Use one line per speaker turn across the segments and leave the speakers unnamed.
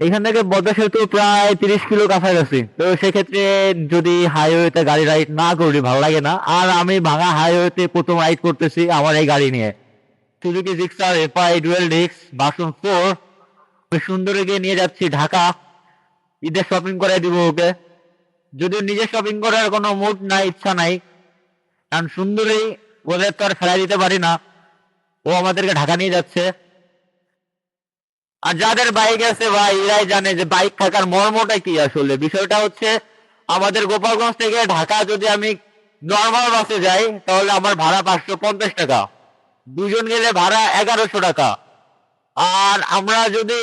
এখান থেকে পদ্মা সেতু প্রায় 30 কিলো কাছাকাছি। তো সেক্ষেত্রে যদি হাইওয়েতে গাড়ি রাইড না করি ভালো লাগে না। আর আমি ভাঙা হাইওয়েতে প্রথম রাইড করতেছি আমার এই গাড়ি নিয়ে, Suzuki Gixxer FI dual disk version 4। সুন্দরীকে নিয়ে যাচ্ছি ঢাকা, ঈদের শপিং করে দিব ওকে। যদিও নিজে শপিং করার কোনো মুড নাই, ইচ্ছা নাই, কারণ সুন্দরী ওদের তো আর ফেলাই দিতে পারি না, ও আমাদেরকে ঢাকা নিয়ে যাচ্ছে। আর যাদের বাইক আছে ভাই এরাই জানে যে বাইক থাকার মর্মটা কি। আসলে বিষয়টা হচ্ছে আমাদের গোপালগঞ্জ থেকে ঢাকা যদি আমি নর্মাল বাসে যাই তাহলে আমার ভাড়া 550 টাকা, দুজন গেলে ভাড়া 1100 টাকা। আর আমরা যদি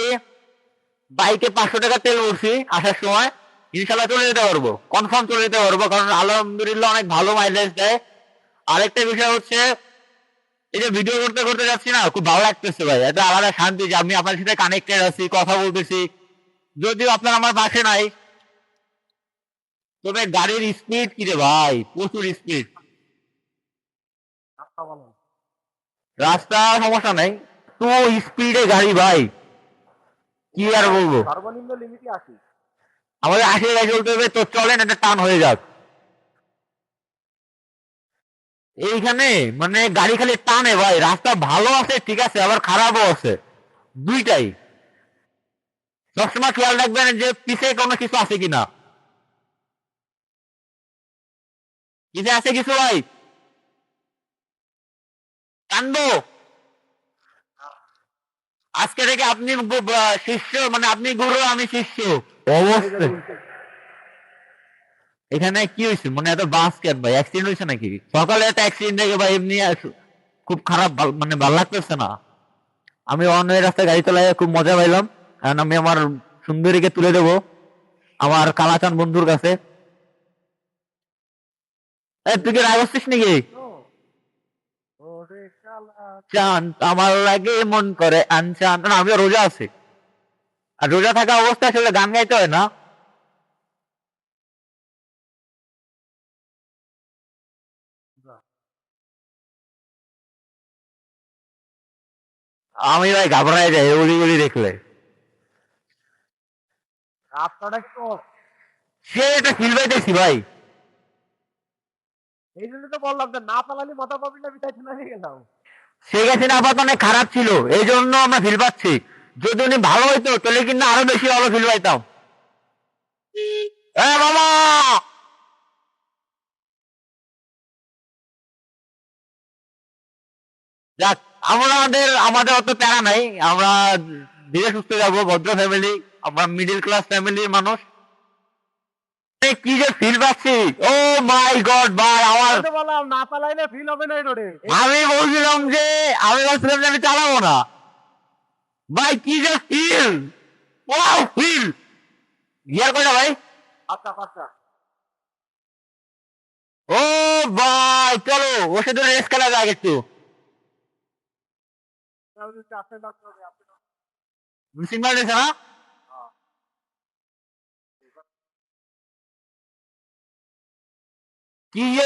বাইকে 500 টাকা তেল উঠছি আসার সময়, ইনশাল্লাহ চলে যেতে পারবো, কনফার্ম চলে যেতে পারবো, কারণ আলহামদুলিল্লাহ অনেক ভালো মাইলেজ দেয়। আরেকটা বিষয় হচ্ছে এই যে ভিডিও করতে করতে যাচ্ছি না, খুব ভালো লাগতেছে ভাই, এটা আলাদা শান্তি যে আমি আপনার সাথে কানেক্টেড আছি, কথা বলতেছি, যদিও আপনার আমার পাশে নাই। তবে গাড়ির স্পিড কি রে ভাই, প্রচুর স্পিড। রাস্তা সমস্যা নাই, তো স্পিডে গাড়ি ভাই, কি আর বলবো।
সর্বনিম্ন লিমিটই 80।
আমাদের 80 গাড়ি চলতে হবে, তো চলেন একটা টান হয়ে যাক। এইখানে মানে গাড়ি খালি টানে ভাই, রাস্তা ভালো আছে ঠিক আছে, আবার খারাপও আছে, দুইটাই। সবসময় খেয়াল রাখবেন যে পিছে কোনো কিছু আছে কিনা। পিছে আছে কিছু ভাই, কানবো। আজকে থেকে আপনি শিষ্য, মানে আপনি গুরু আমি শিষ্য অবশ্যই। এখানে কি হয়েছে মানে এত বাস কেন ভাই, অ্যাক্সিডেন্ট হয়েছে নাকি? সকালে একটা অ্যাক্সিডেন্ট দেখে ভাই এমনি খুব খারাপ, মানে ভালো লাগতেছে না। আমি অন্য রাস্তায় গাড়ি চালাই খুব মজা পাইলাম, কারণ আমি আমার সুন্দরীকে তুলে দেবো আমার কালাচান বন্ধুর কাছে। তুই কি রাগ হচ্ছিস নাকি? চান আমার লাগে মন করে আনচান, না আমিও রোজা আছি, আর রোজা থাকা অবস্থায় আসলে গান গাইতে হয় না। আমি ভাই ঘাবড়ায় যাই উলি উলি দেখলে।
রাস্তাটা তো
সে এটা ফিল পাইতেছি ভাই।
এই জন্য তো বললাম যে না চালালে মাথা পাবি না, বিতাই চলে গেলাম।
শেখ হাসিনা আপাতত অনেক খারাপ ছিল, এই জন্য আমরা ফিল পাচ্ছি। যদি উনি ভালো হইতো তাহলে কিন্তু আরো বেশি ভালো ফিল পাইতাম। বাবা যাক, আমরা আমাদের আমাদের অত প্যারা নাই, আমরা ধীরে সুস্থ যাবো, ভদ্র ফ্যামিলি, আমরা মিডিল ক্লাস ফ্যামিলির মানুষ। কি যে ফিল পাচ্ছি, ও মাই গড ভাই, আমার
বললাম না চালাইলে ফিল হবে না এই রোডে।
আমি বলছিলাম যে আমি বলছিলাম যে আমি চালাবো না ভাই, কি যে ফিল, ওয়াও ফিল। গিয়ার কয়টা ভাই?
আচ্ছা আচ্ছা,
ও ভাই চলো ওর সাথে রেস খেলা যাক একটু। সিগন্যাল দিয়েছে না? কি যে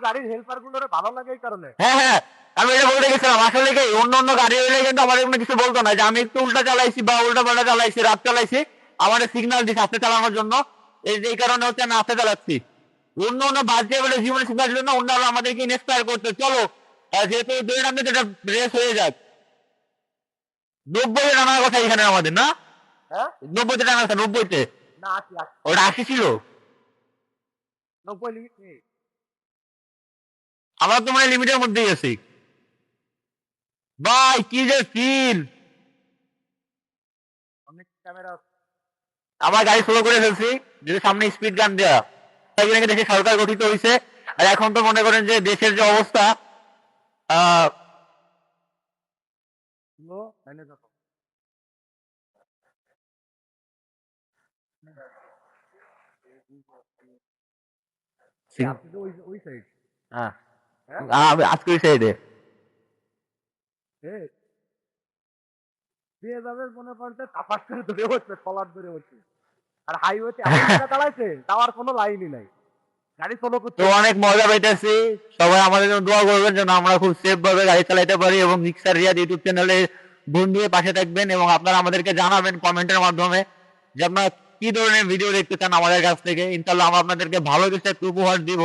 গাড়ির হেল্পার গুলোর ভালো লাগে এই কারণে।
হ্যাঁ হ্যাঁ, আমি এটা বলতে গেছিলাম আসলে কি, অন্য অন্য গাড়ি হইলে কিন্তু আমাদের কোনো কিছু বলতো না, যে আমি একটু উল্টা চালাইছি বা উল্টা পাল্টা চালাইছি, রাত চালাইছি, আমাদের সিগন্যাল দিচ্ছে আস্তে চালানোর জন্য। এই কারণে হচ্ছে আমি আস্তে চালাচ্ছি। অন্য অন্য বাস দিয়ে বলে জীবনে সিগন্যাল দিল না, অন্যরা আমাদেরকে ইন্সপায়ার করতে। চলো যেহেতু দুই নামে যেটা রেস হয়ে যাক। 90-এ টানার কথা এখানে আমাদের, না?
হ্যাঁ
90-তে টানা আছে, 90-তে।
না 80
ওটা 80 ছিল।
90 লিমিট নেই।
আমরা তো মানে লিমিটের মধ্যেই আছি ভাই, কি যে ফিল।
অনেক ক্যামেরা
আমার গাড়ি স্লো করে ফেলছি, যদি সামনে স্পিড গান দেওয়া। নাকি দেশে সরকার গঠিত হয়েছে, আর এখন তো মনে করেন যে দেশের যে অবস্থা, আহ
লো লাইনে যাবো। আপনি তো ওই সাইড।
হ্যাঁ
হ্যাঁ
আজকে ওই সাইডে
দিয়ে যাবে মনে পড়তে তাপাস করে ধরে বসবে, কলার ধরে বসবে। আর হাইওয়েতে চালাইছে, তাওয়ার কোনো লাইনই নাই, গাড়ি চলো করতে।
তো অনেক মজা পাইতেছি। সবাই আমাদের জন্য দোয়া করবেন যেন আমরা খুব সেফ ভাবে গাড়ি চালাতে পারি, এবং রিক্সার রিয়াদ ইউটিউব চ্যানেলে বন্ধুদের পাশে থাকবেন, এবং আপনারা আমাদেরকে জানাবেন কমেন্টের মাধ্যমে যে আপনারা কি ধরনের ভিডিও দেখতে চান আমাদের কাছ থেকে। ইনশাল্লাহ আমরা আপনাদেরকে ভালো কিছু একটা উপহার দিব।